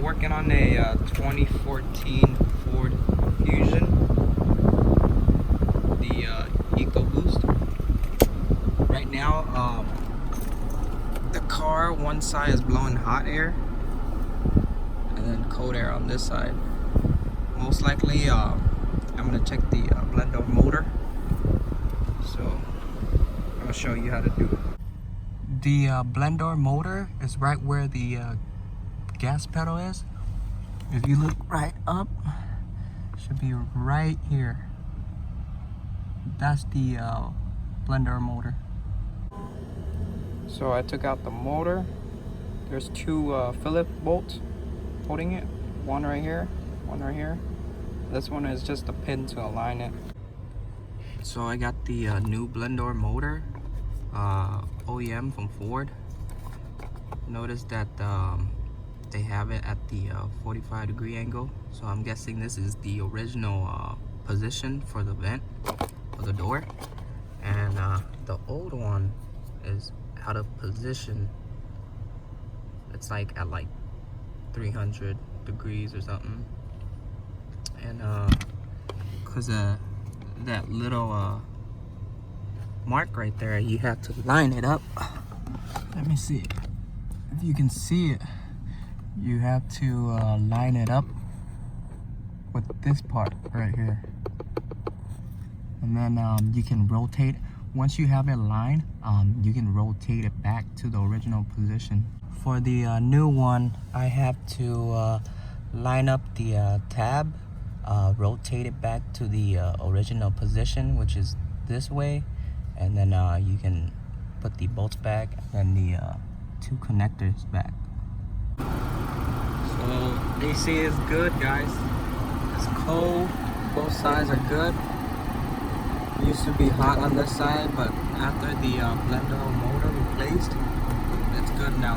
I'm working on a 2014 Ford Fusion, the EcoBoost. Right now, the car, one side is blowing hot air and then cold air on this side. Most likely, I'm gonna check the blender motor. So I'm gonna show you how to do it. The blender motor is right where the gas pedal is. If you look right up, it should be right here. That's the blender motor. So I took out the motor. There's two Phillips bolts holding it. One right here, one right here. This one is just a pin to align it. So I got the new blender motor, OEM from Ford. Notice that they have it at the 45-degree angle. So I'm guessing this is the original position for the vent of the door. And the old one is out of position. It's like at like 300 degrees or something. And because that little mark right there, you have to line it up. Let me see if you can see it. You have to line it up with this part right here, and then you can rotate. Once you have it lined, you can rotate it back to the original position. For the new one, I have to line up the tab, rotate it back to the original position, which is this way, and then you can put the bolts back and the two connectors back. So AC is good, guys. It's cold, both sides are good. It used to be hot on this side, but after the blender motor replaced, it's good now.